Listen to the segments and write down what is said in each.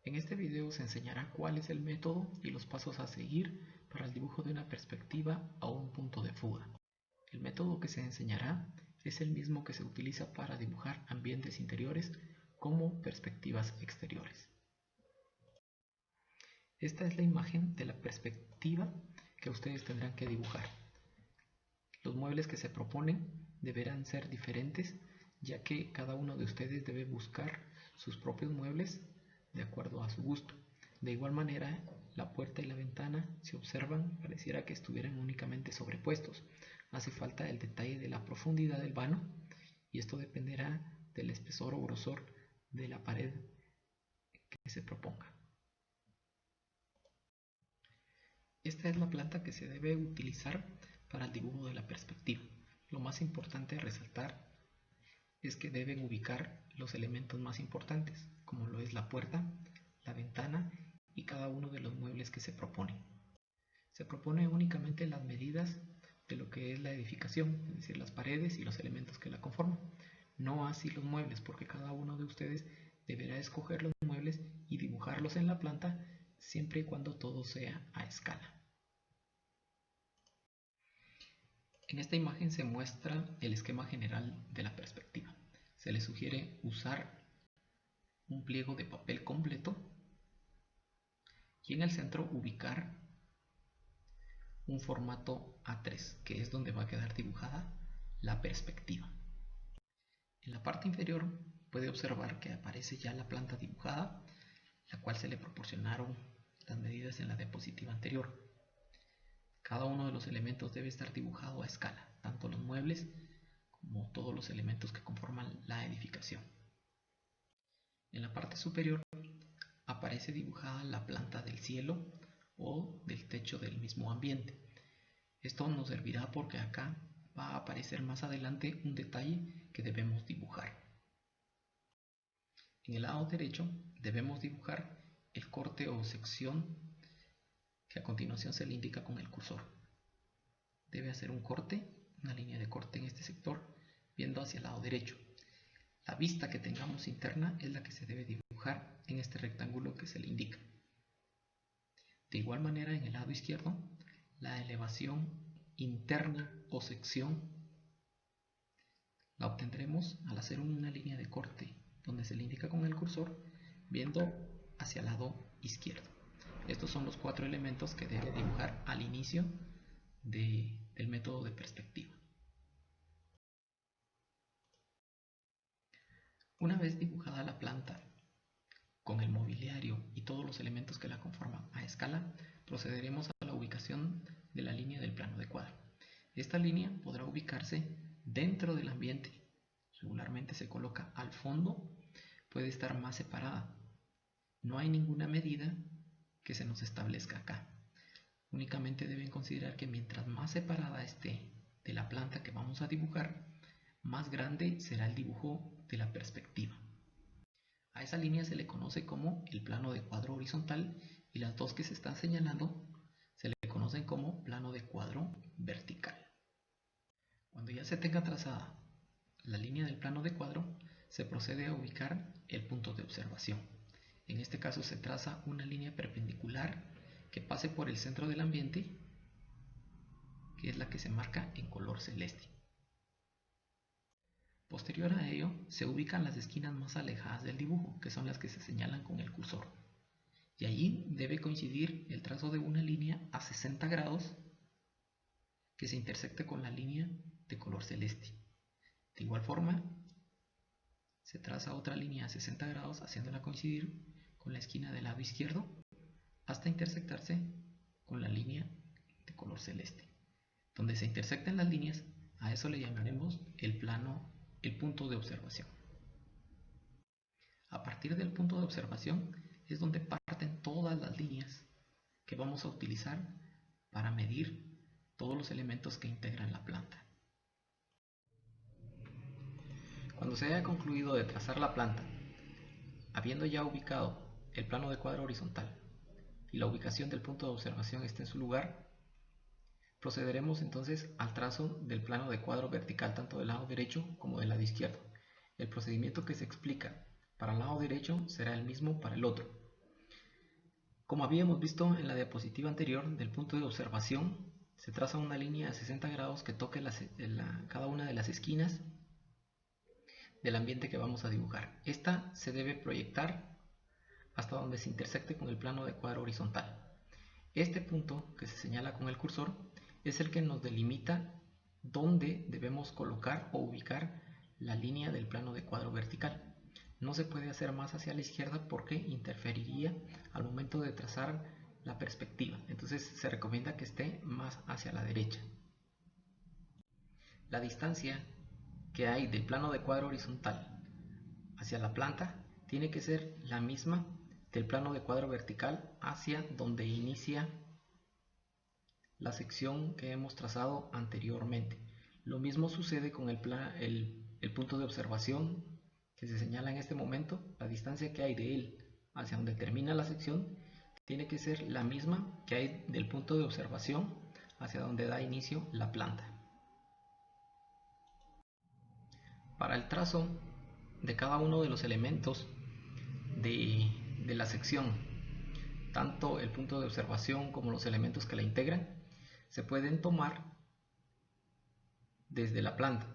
En este video se enseñará cuál es el método y los pasos a seguir para el dibujo de una perspectiva a un punto de fuga. El método que se enseñará es el mismo que se utiliza para dibujar ambientes interiores como perspectivas exteriores. Esta es la imagen de la perspectiva que ustedes tendrán que dibujar. Los muebles que se proponen deberán ser diferentes, ya que cada uno de ustedes debe buscar sus propios muebles de acuerdo a su gusto. De igual manera, la puerta y la ventana, si observan, pareciera que estuvieran únicamente sobrepuestos. Hace falta el detalle de la profundidad del vano, y esto dependerá del espesor o grosor de la pared que se proponga. Esta es la planta que se debe utilizar para el dibujo de la perspectiva. Lo más importante a resaltar es que deben ubicar los elementos más importantes, como lo es la puerta, la ventana y cada uno de los muebles que se proponen. Se propone únicamente las medidas de lo que es la edificación, es decir, las paredes y los elementos que la conforman. No así los muebles, porque cada uno de ustedes deberá escoger los muebles y dibujarlos en la planta siempre y cuando todo sea a escala. En esta imagen se muestra el esquema general de la perspectiva. Se les sugiere usar un pliego de papel completo y en el centro ubicar un formato A3, que es donde va a quedar dibujada la perspectiva. En la parte inferior puede observar que aparece ya la planta dibujada, la cual se le proporcionaron las medidas en la diapositiva anterior. Cada uno de los elementos debe estar dibujado a escala, tanto los muebles como todos los elementos que conforman la edificación. En la parte superior aparece dibujada la planta del cielo o del techo del mismo ambiente. Esto nos servirá porque acá va a aparecer más adelante un detalle que debemos dibujar. En el lado derecho debemos dibujar el corte o sección que a continuación se le indica con el cursor. Debe hacer un corte, una línea de corte en este sector, viendo hacia el lado derecho. La vista que tengamos interna es la que se debe dibujar en este rectángulo que se le indica. De igual manera, en el lado izquierdo, la elevación interna o sección la obtendremos al hacer una línea de corte donde se le indica con el cursor, viendo hacia el lado izquierdo. Estos son los 4 elementos que debe dibujar al inicio del método de perspectiva. Una vez dibujada la planta con el mobiliario y todos los elementos que la conforman a escala, procederemos a la ubicación de la línea del plano de cuadro. Esta línea podrá ubicarse dentro del ambiente. Regularmente se coloca al fondo, puede estar más separada. No hay ninguna medida que se nos establezca acá. Únicamente deben considerar que mientras más separada esté de la planta que vamos a dibujar, más grande será el dibujo de la perspectiva. A esa línea se le conoce como el plano de cuadro horizontal y las dos que se están señalando se le conocen como plano de cuadro vertical. Cuando ya se tenga trazada la línea del plano de cuadro, se procede a ubicar el punto de observación. En este caso se traza una línea perpendicular que pase por el centro del ambiente, que es la que se marca en color celeste. Posterior a ello, se ubican las esquinas más alejadas del dibujo, que son las que se señalan con el cursor. Y allí debe coincidir el trazo de una línea a 60 grados que se intersecte con la línea de color celeste. De igual forma, se traza otra línea a 60 grados haciéndola coincidir con la esquina del lado izquierdo hasta intersectarse con la línea de color celeste. Donde se intersecten las líneas, a eso le llamaremos el punto de observación. A partir del punto de observación es donde parten todas las líneas que vamos a utilizar para medir todos los elementos que integran la planta. Cuando se haya concluido de trazar la planta, habiendo ya ubicado el plano de cuadro horizontal y la ubicación del punto de observación esté en su lugar, procederemos entonces al trazo del plano de cuadro vertical tanto del lado derecho como del lado izquierdo. El procedimiento que se explica para el lado derecho será el mismo para el otro. Como habíamos visto en la diapositiva anterior, del punto de observación se traza una línea a 60 grados que toque cada una de las esquinas del ambiente que vamos a dibujar. Esta se debe proyectar hasta donde se intersecte con el plano de cuadro horizontal. Este punto que se señala con el cursor es el que nos delimita dónde debemos colocar o ubicar la línea del plano de cuadro vertical. No se puede hacer más hacia la izquierda porque interferiría al momento de trazar la perspectiva. Entonces se recomienda que esté más hacia la derecha. La distancia que hay del plano de cuadro horizontal hacia la planta tiene que ser la misma del plano de cuadro vertical hacia donde inicia la sección que hemos trazado anteriormente. Lo mismo sucede con el punto de observación que se señala en este momento. La distancia que hay de él hacia donde termina la sección tiene que ser la misma que hay del punto de observación hacia donde da inicio la planta. Para el trazo de cada uno de los elementos de la sección, tanto el punto de observación como los elementos que la integran, se pueden tomar desde la planta.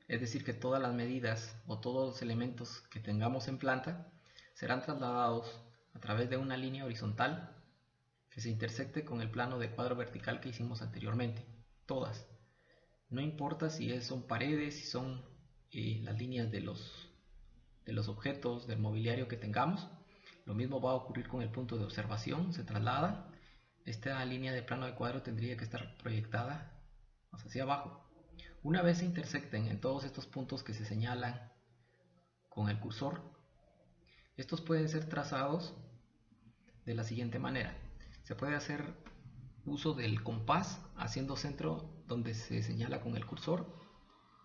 Es decir, que todas las medidas o todos los elementos que tengamos en planta serán trasladados a través de una línea horizontal que se intersecte con el plano de cuadro vertical que hicimos anteriormente. Todas. No importa si son paredes, si son las líneas de los objetos, del mobiliario que tengamos. Lo mismo va a ocurrir con el punto de observación. Se traslada. Esta línea de plano de cuadro tendría que estar proyectada hacia abajo. Una vez se intersecten en todos estos puntos que se señalan con el cursor, estos pueden ser trazados de la siguiente manera. Se puede hacer uso del compás haciendo centro donde se señala con el cursor.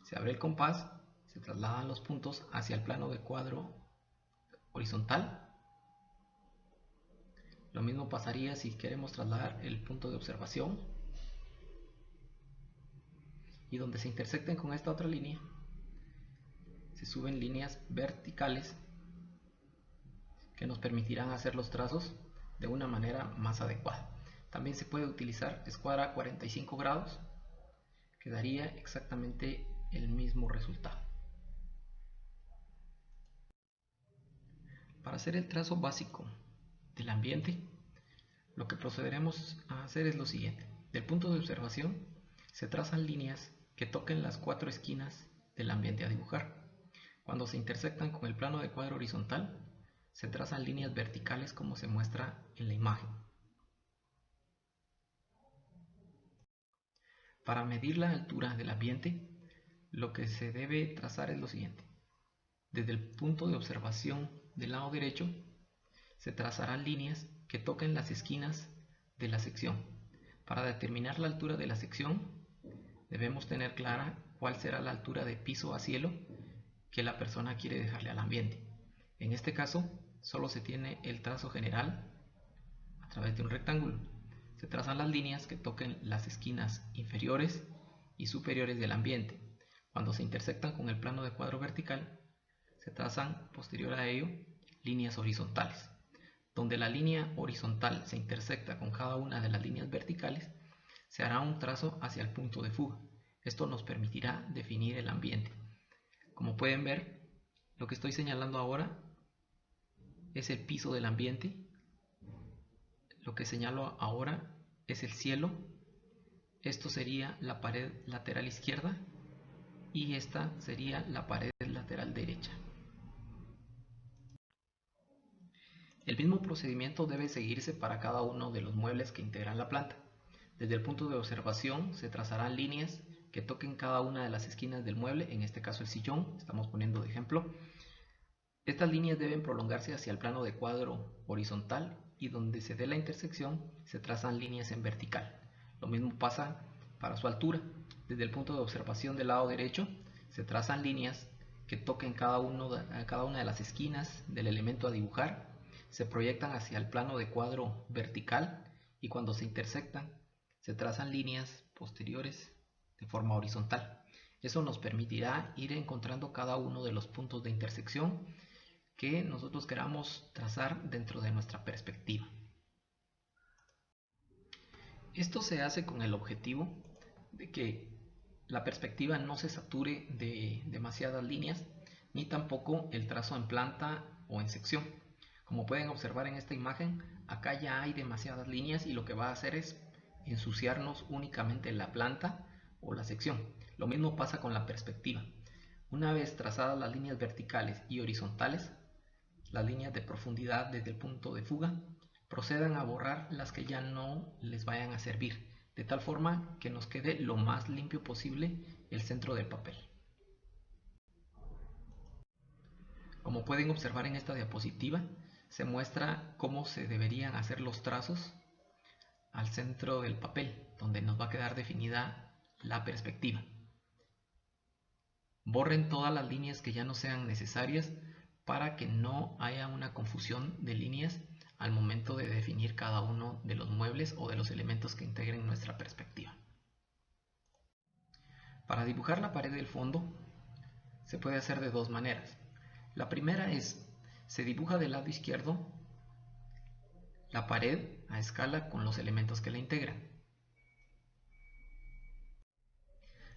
Se abre el compás, se trasladan los puntos hacia el plano de cuadro horizontal. Lo mismo pasaría si queremos trasladar el punto de observación. Y donde se intersecten con esta otra línea, se suben líneas verticales que nos permitirán hacer los trazos de una manera más adecuada. También se puede utilizar escuadra a 45 grados, que daría exactamente el mismo resultado. Para hacer el trazo básico del ambiente, lo que procederemos a hacer es lo siguiente. Del punto de observación se trazan líneas que toquen las 4 esquinas del ambiente a dibujar. Cuando se intersectan con el plano de cuadro horizontal, se trazan líneas verticales como se muestra en la imagen. Para medir la altura del ambiente, lo que se debe trazar es lo siguiente. Desde el punto de observación del lado derecho, se trazarán líneas que toquen las esquinas de la sección. Para determinar la altura de la sección, debemos tener clara cuál será la altura de piso a cielo que la persona quiere dejarle al ambiente. En este caso, solo se tiene el trazo general a través de un rectángulo. Se trazan las líneas que toquen las esquinas inferiores y superiores del ambiente. Cuando se intersectan con el plano de cuadro vertical, se trazan posterior a ello líneas horizontales. Donde la línea horizontal se intersecta con cada una de las líneas verticales, se hará un trazo hacia el punto de fuga. Esto nos permitirá definir el ambiente. Como pueden ver, lo que estoy señalando ahora es el piso del ambiente. Lo que señalo ahora es el cielo. Esto sería la pared lateral izquierda y esta sería la pared lateral derecha. El mismo procedimiento debe seguirse para cada uno de los muebles que integran la planta. Desde el punto de observación se trazarán líneas que toquen cada una de las esquinas del mueble, en este caso el sillón, estamos poniendo de ejemplo. Estas líneas deben prolongarse hacia el plano de cuadro horizontal y donde se dé la intersección se trazan líneas en vertical. Lo mismo pasa para su altura. Desde el punto de observación del lado derecho se trazan líneas que toquen cada una de las esquinas del elemento a dibujar, se proyectan hacia el plano de cuadro vertical y cuando se intersectan se trazan líneas posteriores de forma horizontal. Eso nos permitirá ir encontrando cada uno de los puntos de intersección que nosotros queramos trazar dentro de nuestra perspectiva. Esto se hace con el objetivo de que la perspectiva no se sature de demasiadas líneas, ni tampoco el trazo en planta o en sección. Como pueden observar en esta imagen, acá ya hay demasiadas líneas y lo que va a hacer es ensuciarnos únicamente la planta o la sección. Lo mismo pasa con la perspectiva. Una vez trazadas las líneas verticales y horizontales, las líneas de profundidad desde el punto de fuga, procedan a borrar las que ya no les vayan a servir, de tal forma que nos quede lo más limpio posible el centro del papel. Como pueden observar en esta diapositiva, se muestra cómo se deberían hacer los trazos al centro del papel, donde nos va a quedar definida la perspectiva. Borren todas las líneas que ya no sean necesarias para que no haya una confusión de líneas al momento de definir cada uno de los muebles o de los elementos que integren nuestra perspectiva. Para dibujar la pared del fondo se puede hacer de dos maneras. La primera es, se dibuja del lado izquierdo la pared a escala con los elementos que la integran.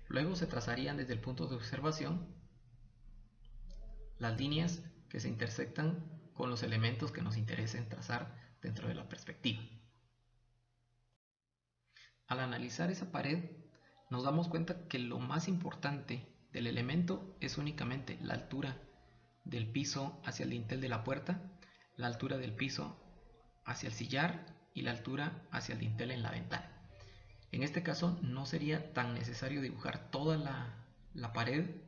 Luego se trazarían desde el punto de observación las líneas que se intersectan con los elementos que nos interesen trazar dentro de la perspectiva. Al analizar esa pared, nos damos cuenta que lo más importante del elemento es únicamente la altura del piso hacia el dintel de la puerta, la altura del piso hacia el sillar y la altura hacia el dintel en la ventana. En este caso no sería tan necesario dibujar toda la pared,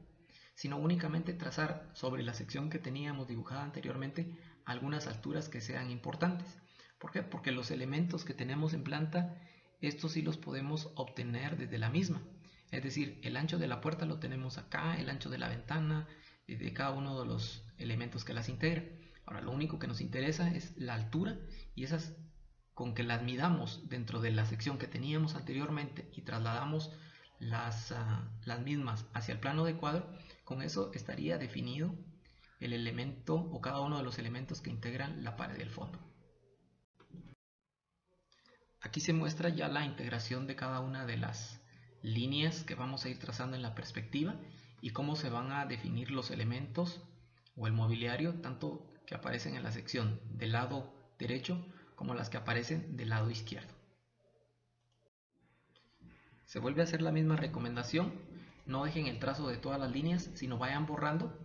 sino únicamente trazar sobre la sección que teníamos dibujada anteriormente algunas alturas que sean importantes. ¿Por qué? Porque los elementos que tenemos en planta, estos sí los podemos obtener desde la misma. Es decir, el ancho de la puerta lo tenemos acá, el ancho de la ventana, de cada uno de los elementos que las integran. Ahora, lo único que nos interesa es la altura, y esas, con que las midamos dentro de la sección que teníamos anteriormente y trasladamos las mismas hacia el plano de cuadro, con eso estaría definido el elemento o cada uno de los elementos que integran la pared del fondo. Aquí se muestra ya la integración de cada una de las líneas que vamos a ir trazando en la perspectiva y cómo se van a definir los elementos o el mobiliario, tanto que aparecen en la sección del lado derecho como las que aparecen del lado izquierdo. Se vuelve a hacer la misma recomendación: no dejen el trazo de todas las líneas, sino vayan borrando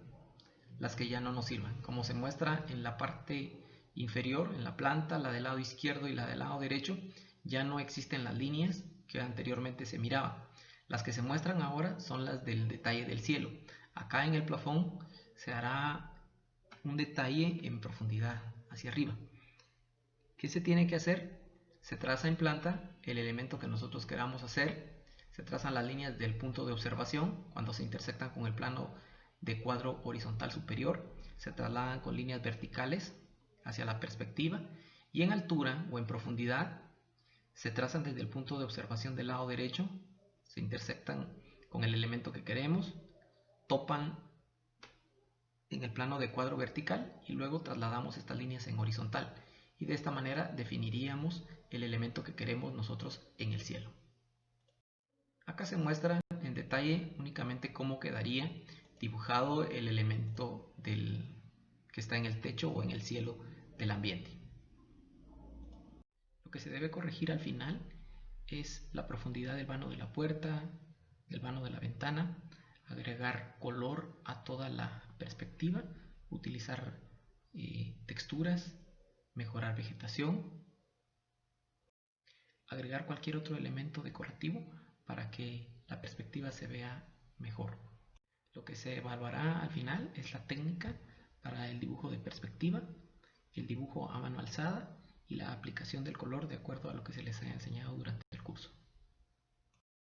las que ya no nos sirvan. Como se muestra en la parte inferior, en la planta, la del lado izquierdo y la del lado derecho, ya no existen las líneas que anteriormente se miraban. Las que se muestran ahora son las del detalle del cielo. Acá en el plafón se hará un detalle en profundidad hacia arriba. ¿Qué se tiene que hacer? Se traza en planta el elemento que nosotros queramos hacer, se trazan las líneas del punto de observación cuando se intersectan con el plano de cuadro horizontal superior, se trasladan con líneas verticales hacia la perspectiva, y en altura o en profundidad se trazan desde el punto de observación del lado derecho, se intersectan con el elemento que queremos, topan en el plano de cuadro vertical y luego trasladamos estas líneas en horizontal, y de esta manera definiríamos el elemento que queremos nosotros en el cielo. Acá se muestra en detalle únicamente cómo quedaría dibujado el elemento que está en el techo o en el cielo del ambiente. Lo que se debe corregir al final es la profundidad del vano de la puerta, del vano de la ventana, agregar color a toda la perspectiva, utilizar texturas, mejorar vegetación, agregar cualquier otro elemento decorativo para que la perspectiva se vea mejor. Lo que se evaluará al final es la técnica para el dibujo de perspectiva, el dibujo a mano alzada y la aplicación del color de acuerdo a lo que se les haya enseñado durante el curso.